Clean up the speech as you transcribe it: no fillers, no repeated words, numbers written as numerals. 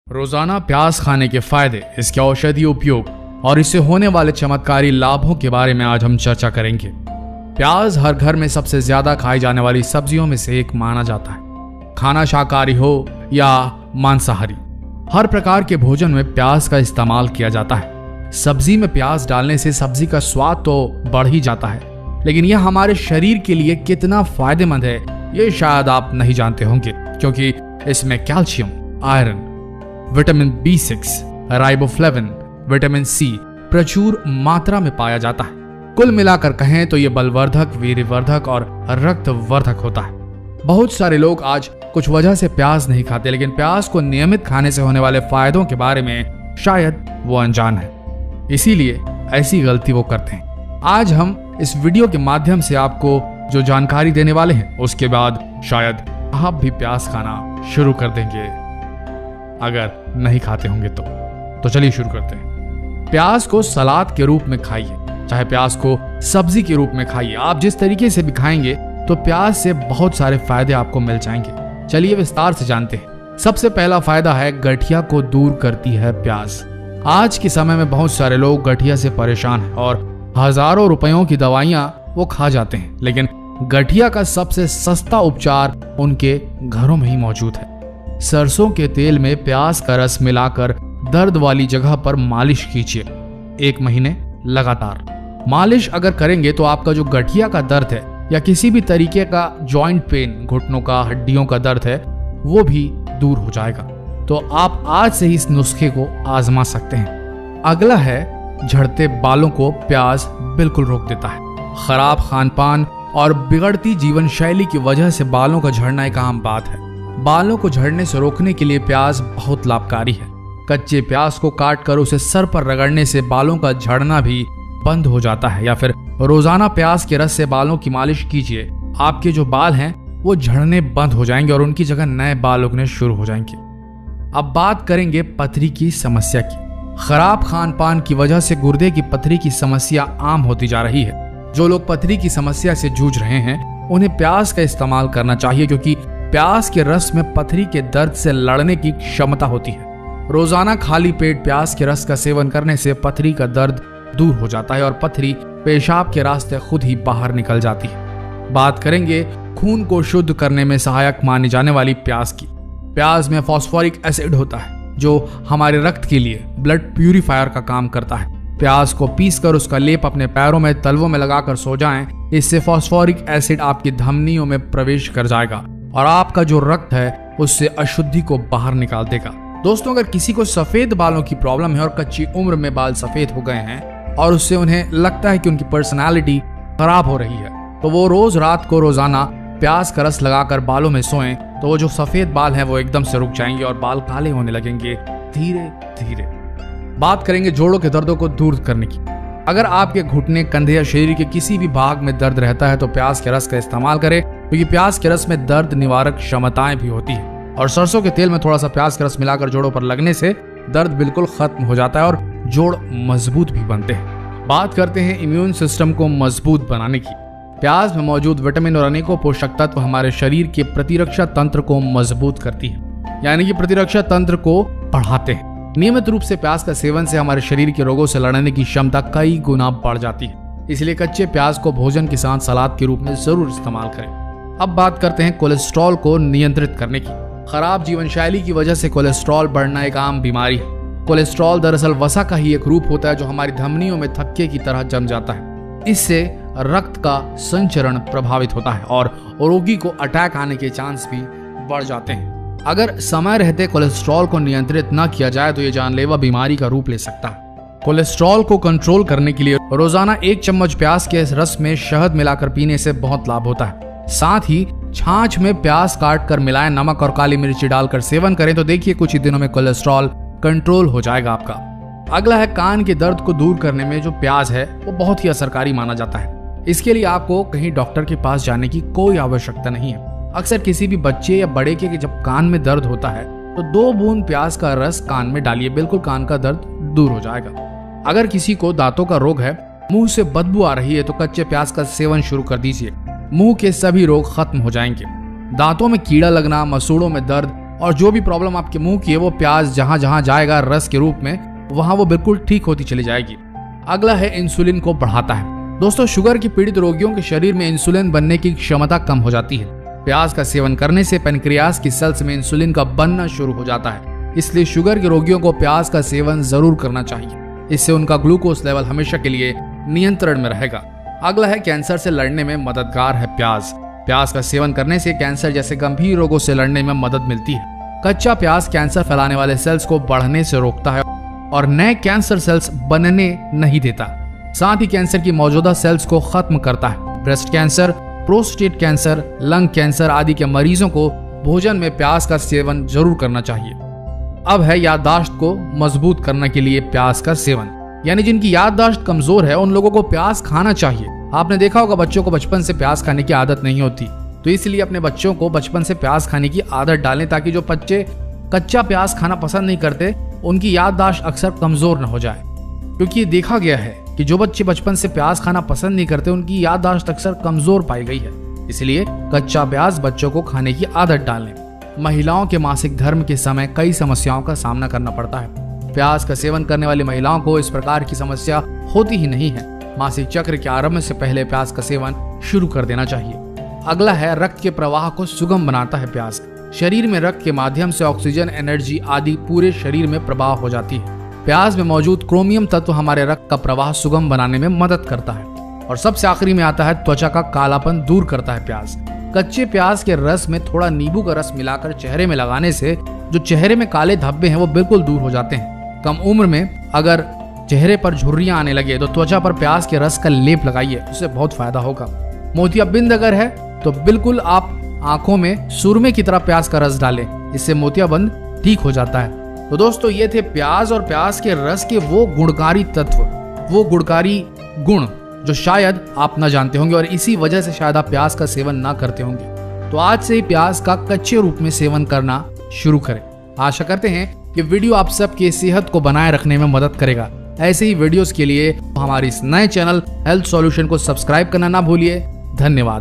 रोजाना प्याज खाने के फायदे, इसके औषधीय उपयोग और इससे होने वाले चमत्कारी लाभों के बारे में आज हम चर्चा करेंगे। प्याज हर घर में सबसे ज्यादा खाई जाने वाली सब्जियों में से एक माना जाता है। खाना शाकाहारी हो या मांसाहारी, हर प्रकार के भोजन में प्याज का इस्तेमाल किया जाता है। सब्जी में प्याज डालने से सब्जी का स्वाद तो बढ़ ही जाता है, लेकिन यह हमारे शरीर के लिए कितना फायदेमंद है ये शायद आप नहीं जानते होंगे, क्योंकि इसमें calcium, iron, vitamin B6, riboflavin, vitamin C प्रचुर मात्रा में पाया जाता है। कुल मिलाकर कहें तो यह बलवर्धक, वीर्यवर्धक और रक्तवर्धक होता है। बहुत सारे लोग आज कुछ वजह से प्याज नहीं खाते, लेकिन प्याज को नियमित खाने से होने वाले फायदों के बारे में शायद वो अनजान है, इसीलिए ऐसी गलती वो करते हैं। आज हम इस वीडियो के माध्यम से आपको जो जानकारी देने वाले हैं, उसके बाद शायद आप भी प्याज खाना शुरू कर देंगे, अगर नहीं खाते होंगे तो चलिए शुरू करते हैं। प्याज को सलाद के रूप में खाइए, चाहे प्याज को सब्जी के रूप में खाइए। आप जिस तरीके से भी खाएंगे तो प्याज से बहुत सारे फायदे आपको मिल जाएंगे। चलिए विस्तार से जानते हैं। सबसे पहला फायदा है, गठिया को दूर करती है प्याज। आज के समय में बहुत सारे लोग गठिया से परेशान हैं और हजारों रुपयों की दवाइयां वो खा जाते हैं, लेकिन गठिया का सबसे सस्ता उपचार उनके घरों में ही मौजूद है। सरसों के तेल में प्याज का रस मिलाकर दर्द वाली जगह पर मालिश कीजिए 1 महीने लगातार। मालिश अगर करेंगे तो आपका जो गठिया का दर्द है या किसी भी तरीके का जॉइंट पेन, घुटनों का, हड्डियों का दर्द है, वो भी दूर हो जाएगा। तो आप आज से ही इस नुस्खे को आजमा सकते हैं। अगला है, झड़ते बालों को प्याज बिल्कुल रोक देता है। खराब खानपान और बिगड़ती जीवन शैली की वजह से बालों का झड़ना एक आम बात है। बालों को झड़ने से रोकने के लिए प्याज बहुत लाभकारी है। कच्चे प्याज को काट कर उसे सर पर रगड़ने से बालों का झड़ना भी बंद हो जाता है, या फिर रोजाना प्याज के रस से बालों की मालिश कीजिए। आपके जो बाल हैं वो झड़ने बंद हो जाएंगे और उनकी जगह नए बाल उगने शुरू हो जाएंगे। अब बात करेंगे पथरी की समस्या की। खराब खान पान की वजह से गुर्दे की पथरी की समस्या आम होती जा रही है। जो लोग पथरी की समस्या से जूझ रहे हैं उन्हें प्याज का इस्तेमाल करना चाहिए, क्योंकि प्याज के रस में पथरी के दर्द से लड़ने की क्षमता होती है। रोजाना खाली पेट प्याज के रस का सेवन करने से पथरी का दर्द दूर हो जाता है और पथरी पेशाब के रास्ते खुद ही बाहर निकल जाती है। बात करेंगे खून को शुद्ध करने में सहायक मानी जाने वाली प्याज की। प्याज में फास्फोरिक एसिड होता है जो हमारे रक्त के लिए ब्लड प्यूरिफायर का काम करता है। प्याज को पीसकर उसका लेप अपने पैरों में, तलवों में लगाकर सो जाएं। इससे फास्फोरिक एसिड आपकी धमनियों में प्रवेश कर जाएगा और आपका जो रक्त है उससे अशुद्धि को बाहर निकाल देगा। दोस्तों, अगर किसी को सफेद बालों की प्रॉब्लम है और कच्ची उम्र में बाल सफेद हो गए हैं और उससे उन्हें लगता है कि उनकी पर्सनालिटी खराब हो रही है, तो वो रोज रात को रोजाना प्याज का रस लगाकर बालों में सोएं, तो वो जो सफेद बाल हैं वो एकदम से रुक जाएंगे और बाल काले होने लगेंगे धीरे धीरे। बात करेंगे जोड़ों के दर्दों को दूर करने की। अगर आपके घुटने, कंधे या शरीर के किसी भी भाग में दर्द रहता है तो प्याज के रस का इस्तेमाल करें, क्योंकि प्याज के रस में दर्द निवारक क्षमताएं भी होती है। और सरसों के तेल में थोड़ा सा प्याज का रस मिलाकर जोड़ों पर लगने से दर्द बिल्कुल खत्म हो जाता है और जोड़ मजबूत भी बनते हैं। बात करते हैं इम्यून सिस्टम को मजबूत बनाने की। प्याज में मौजूद विटामिन और अनेकों पोषक तत्व हमारे शरीर के प्रतिरक्षा तंत्र को मजबूत करती है, यानी कि प्रतिरक्षा तंत्र को बढ़ाते हैं। नियमित रूप से प्याज का सेवन से हमारे शरीर के रोगों से लड़ने की क्षमता कई गुना बढ़ जाती है। इसलिए कच्चे प्याज को भोजन के साथ सलाद के रूप में जरूर इस्तेमाल करें। अब बात करते हैं कोलेस्ट्रॉल को नियंत्रित करने की। खराब जीवन शैली की वजह से कोलेस्ट्रॉल बढ़ना एक आम बीमारी है। कोलेस्ट्रॉल दरअसल वसा का ही एक रूप होता है जो हमारी धमनियों में थक्के की तरह जम जाता है। इससे रक्त का संचरण प्रभावित होता है और रोगी को अटैक आने के चांस भी बढ़ जाते हैं। अगर समय रहते कोलेस्ट्रॉल को नियंत्रित न किया जाए तो ये जानलेवा बीमारी का रूप ले सकता है। कोलेस्ट्रॉल को कंट्रोल करने के लिए रोजाना 1 चम्मच प्याज के रस में शहद मिलाकर पीने से बहुत लाभ होता है। साथ ही छाछ में प्याज काट कर मिलाएं, नमक और काली मिर्ची डालकर सेवन करें तो देखिए कुछ ही दिनों में कोलेस्ट्रॉल कंट्रोल हो जाएगा आपका। अगला है, कान के दर्द को दूर करने में जो प्याज है वो बहुत ही असरकारी माना जाता है। इसके लिए आपको कहीं डॉक्टर के पास जाने की कोई आवश्यकता नहीं है। अक्सर किसी भी बच्चे या बड़े के जब कान में दर्द होता है तो 2 बूंद प्याज का रस कान में डालिए, बिल्कुल कान का दर्द दूर हो जाएगा। अगर किसी को दांतों का रोग है, मुंह से बदबू आ रही है, तो कच्चे प्याज का सेवन शुरू कर दीजिए। मुंह के सभी रोग खत्म हो जाएंगे। दांतों में कीड़ा लगना, मसूड़ों में दर्द, और जो भी प्रॉब्लम आपके मुंह की है वो प्याज जहां जहां जाएगा रस के रूप में वहां वो बिल्कुल ठीक होती चली जाएगी। अगला है इंसुलिन को बढ़ाता है। दोस्तों, शुगर की पीड़ित रोगियों के शरीर में इंसुलिन बनने की क्षमता कम हो जाती है। प्याज का सेवन करने से पेनक्रियास की सेल्स में इंसुलिन का बनना शुरू हो जाता है, इसलिए शुगर के रोगियों को प्याज का सेवन जरूर करना चाहिए। इससे उनका ग्लूकोज लेवल हमेशा के लिए नियंत्रण में रहेगा। अगला है कैंसर से लड़ने में मददगार है प्याज। प्याज का सेवन करने से कैंसर जैसे गंभीर रोगों से लड़ने में मदद मिलती है। कच्चा प्याज कैंसर फैलाने वाले सेल्स को बढ़ने से रोकता है और नए कैंसर सेल्स बनने नहीं देता। साथ ही कैंसर की मौजूदा सेल्स को खत्म करता है। Breast cancer, prostate cancer, lung cancer आदि के मरीजों को भोजन में प्याज का सेवन जरूर करना चाहिए। अब है याददाश्त को मजबूत करने के लिए प्याज का सेवन, यानी जिनकी याददाश्त कमजोर है उन लोगों को प्याज खाना चाहिए। आपने देखा होगा बच्चों को बचपन से प्याज खाने की आदत नहीं होती, तो इसलिए अपने बच्चों को बचपन से प्याज खाने की आदत डालें ताकि जो बच्चे कच्चा प्याज खाना पसंद नहीं करते उनकी याददाश्त अक्सर कमजोर न हो जाए। क्योंकि ये देखा गया है कि जो बच्चे बचपन से प्याज खाना पसंद नहीं करते उनकी याददाश्त अक्सर कमजोर पाई गई है। इसलिए कच्चा प्याज बच्चों को खाने की आदत डालें। महिलाओं के मासिक धर्म के समय कई समस्याओं का सामना करना पड़ता है। प्याज का सेवन करने वाली महिलाओं को इस प्रकार की समस्या होती ही नहीं है। मासिक चक्र के आरंभ से पहले प्याज का सेवन शुरू कर देना चाहिए। अगला है रक्त के प्रवाह को सुगम बनाता है प्याज। शरीर में रक्त के माध्यम से ऑक्सीजन, एनर्जी आदि पूरे शरीर में प्रवाह हो जाती है। प्याज में मौजूद क्रोमियम तत्व हमारे रक्त का प्रवाह सुगम बनाने में मदद करता है। और सबसे आखिरी में आता है त्वचा का कालापन दूर करता है प्याज। कच्चे प्याज के रस में थोड़ा नींबू का रस मिलाकर चेहरे में लगाने से जो चेहरे में काले धब्बे हैं वो बिल्कुल दूर हो जाते हैं। कम उम्र में अगर चेहरे पर झुर्रियां आने लगे तो त्वचा पर प्याज के रस का लेप लगाइए, उससे बहुत फायदा होगा। मोतियाबिंद अगर है तो बिल्कुल आप आंखों में सुरमे की तरह प्याज का रस डालें, इससे मोतियाबिंद ठीक हो जाता है। तो दोस्तों, ये थे प्याज और प्याज के रस के वो गुणकारी तत्व, वो गुणकारी गुण जो शायद आप न जानते होंगे और इसी वजह से शायद आप प्याज का सेवन ना करते होंगे। तो आज से ही प्याज का कच्चे रूप में सेवन करना शुरू करें। आशा करते हैं कि वीडियो आप सबकी सेहत को बनाए रखने में मदद करेगा। ऐसे ही वीडियोस के लिए हमारे इस नए चैनल हेल्थ सॉल्यूशन को सब्सक्राइब करना ना भूलिए। धन्यवाद।